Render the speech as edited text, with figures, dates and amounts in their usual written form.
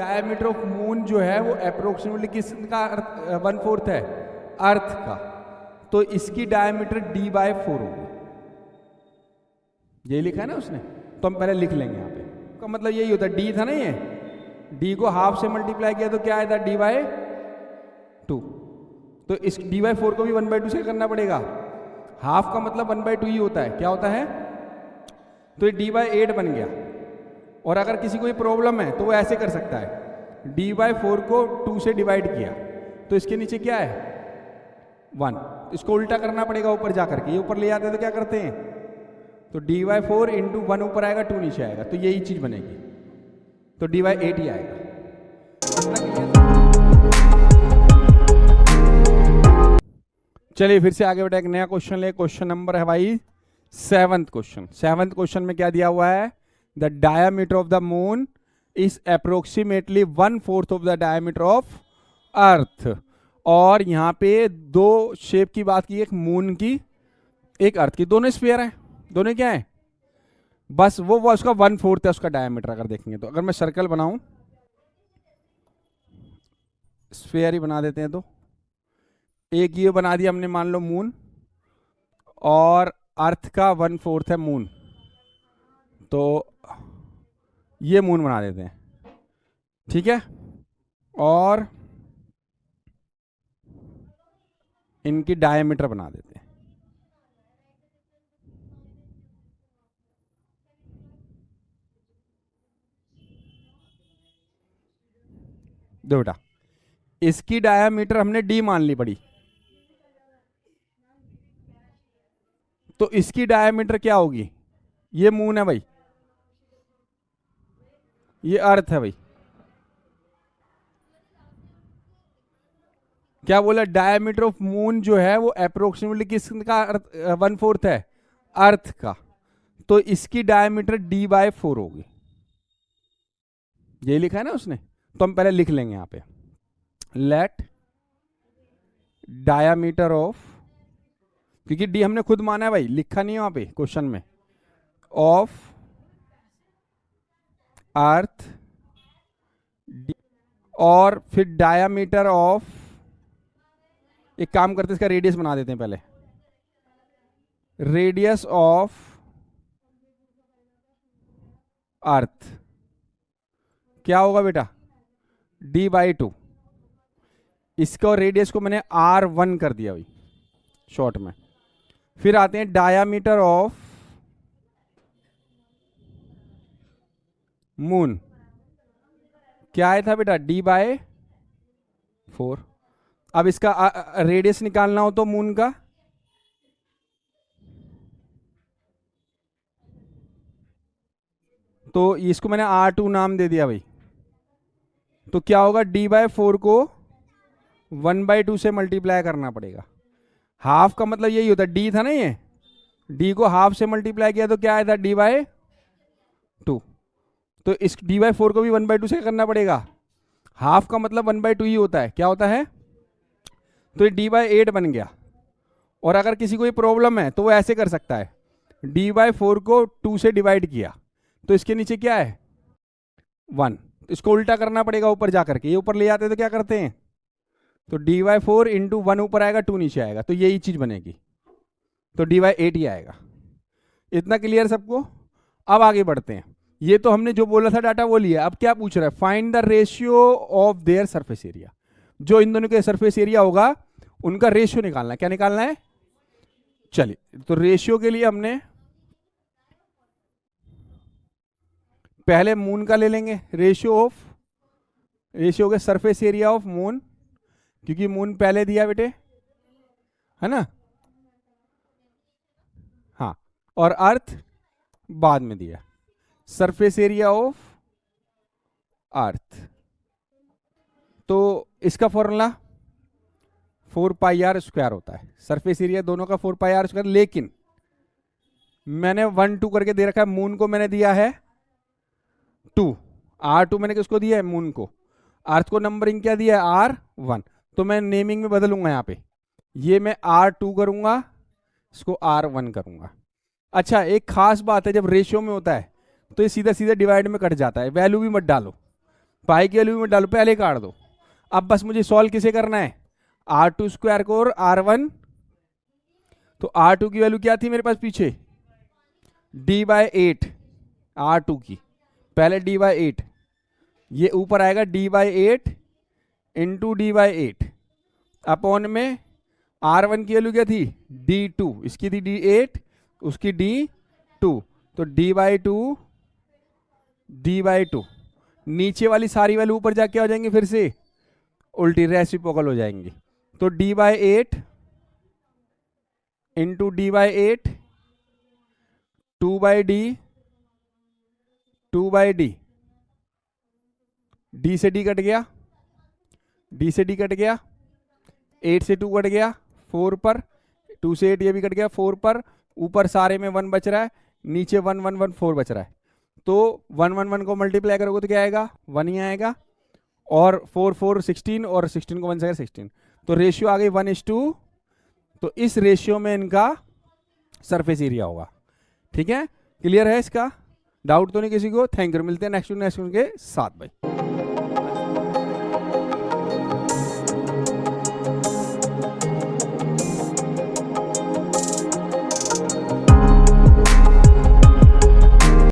Diameter of moon जो है वो अप्रोक्सीमेटली किसका 1/4 है, अर्थ का, तो इसकी डायमीटर d/4 होगी। यही लिखा है ना उसने, तो हम पहले लिख लेंगे यहाँ पे। का मतलब यही होता है, d था ना ये, d को हाफ से मल्टीप्लाई किया तो क्या आया था, d/2। तो इस d/4 को भी 1/2 से करना पड़ेगा। हाफ का मतलब 1/2 ही होता है, क्या होता है, तो ये d/8 बन गया। और अगर किसी को प्रॉब्लम है तो वो ऐसे कर सकता है, d/4 को 2 से डिवाइड किया तो इसके नीचे क्या है, 1। इसको उल्टा करना पड़ेगा ऊपर जाकर के, ये ऊपर ले आते हैं तो क्या करते हैं, तो d/4 इंटू 1 ऊपर आएगा, 2 नीचे आएगा, तो यही चीज बनेगी, तो d/8 ही आएगा। चलिए फिर से आगे बढ़े, एक नया क्वेश्चन ले। क्वेश्चन नंबर है भाई 7th क्वेश्चन। 7th क्वेश्चन में क्या दिया हुआ है, the diameter of the moon is approximately 1/4 of the diameter of earth. और यहाँ पे दो शेप की बात की, एक मून की एक अर्थ की, दोनों स्फीयर है, दोनों क्या है, बस वो उसका 1/4 है उसका डायमीटर। अगर देखेंगे तो अगर मैं सर्कल बनाऊं, स्फीयर ही बना देते हैं, तो एक ये बना दिया हमने, मान लो मून, और अर्थ का 1/4 है मून, तो ये मून बना देते हैं, ठीक है। और इनकी डायमीटर बना देते हैं। दो बेटा, इसकी डायमीटर हमने d मान ली बड़ी, तो इसकी डायमीटर क्या होगी, ये मून है भाई, ये अर्थ है भाई। क्या बोला, डायमीटर ऑफ मून जो है वो अप्रोक्सीमेटली किसका 1/4 है, अर्थ का, तो इसकी डायमीटर d/4 होगी। यही लिखा है ना उसने, तो हम पहले लिख लेंगे यहाँ पे, लेट डायमीटर ऑफ, क्योंकि d हमने खुद माना है भाई, लिखा नहीं है वहां पे क्वेश्चन में, ऑफ अर्थ, और फिर डायमीटर ऑफ, एक काम करते हैं इसका रेडियस बना देते हैं पहले, रेडियस ऑफ अर्थ क्या होगा बेटा, d/2। इसका रेडियस को मैंने r1 कर दिया भाई शॉर्ट में। फिर आते हैं डायमीटर ऑफ मून, क्या आया था बेटा, d/4। अब इसका रेडियस निकालना हो तो मून का, तो इसको मैंने r2 नाम दे दिया भाई, तो क्या होगा, d/4 को 1/2 से मल्टीप्लाई करना पड़ेगा। हाफ का मतलब यही होता है, d था ना ये, d को हाफ से मल्टीप्लाई किया तो क्या आया था, d/2। तो इस d/4 को भी 1/2 से करना पड़ेगा। हाफ का मतलब 1/2 ही होता है, क्या होता है, तो ये d/8 बन गया। और अगर किसी को प्रॉब्लम है तो वो ऐसे कर सकता है, d/4 को 2 से डिवाइड किया तो इसके नीचे क्या है, 1। इसको उल्टा करना पड़ेगा ऊपर जाकर के, ये ऊपर ले आते हैं तो क्या करते हैं, तो d/4 इंटू 1 ऊपर आएगा, 2 नीचे आएगा, तो यही चीज बनेगी, तो d/8 ही आएगा। इतना क्लियर सबको। अब आगे बढ़ते हैं, ये तो हमने जो बोला था डाटा वो लिया। अब क्या पूछ रहा है, find the ratio of their surface area. जो इन दोनों के सरफेस एरिया होगा उनका रेशियो निकालना है। क्या निकालना है, चलिए तो रेशियो के लिए हमने पहले मून का ले लेंगे, रेशियो हो गया सरफेस एरिया ऑफ मून, क्योंकि मून पहले दिया बेटे, है ना, हाँ, और अर्थ बाद में दिया। सरफेस एरिया ऑफ अर्थ, तो इसका फॉर्मूला 4πr² होता है। सरफेस एरिया दोनों का 4πr², लेकिन मैंने 1 2 करके दे रखा है, मून को मैंने दिया है 2, r2 मैंने किसको दिया है, मून को। अर्थ को नंबरिंग क्या दिया है, r1, तो मैं नेमिंग में बदलूंगा यहाँ पे, ये मैं r2 करूंगा, इसको r1 करूंगा। अच्छा, एक खास बात है, जब रेशियो में होता है तो ये सीधा सीधा डिवाइड में कट जाता है, वैल्यू भी मत डालो, पाई की वैल्यू में डालो, पहले काट दो। अब बस मुझे सॉल्व किसे करना है, R2 स्क्वायर को और R1। तो R2 की वैल्यू क्या थी मेरे पास पीछे, D/8 R2 की, पहले D/8, ये ऊपर आएगा D/8 इंटू D/8 अपॉन में R1 की वैल्यू क्या थी D2, इसकी थी D8, उसकी D2, तो D/2 नीचे वाली सारी वैल्यू ऊपर जाके आ जाएंगे, फिर से उल्टी रेसिप्रोकल हो जाएंगी। तो D/8 into D/8 2/D, 2/D, D से D कट गया, D से D कट गया, 8 से 2 कट गया 4 पर, 2 से 8 ये भी कट गया 4 पर, ऊपर सारे में 1 बच रहा है, नीचे 1 1 1 4 बच रहा है। तो 1 1 1 को मल्टीप्लाई करोगे तो क्या आएगा, 1 ही आएगा, और 4 4 16, और 16 को 1 से 16, तो रेशियो आ गई 1:2। तो इस रेशियो में इनका सरफेस एरिया होगा। ठीक है, क्लियर है इसका, डाउट तो नहीं किसी को? थैंक यू, मिलते हैं नेक्स्ट के साथ भाई।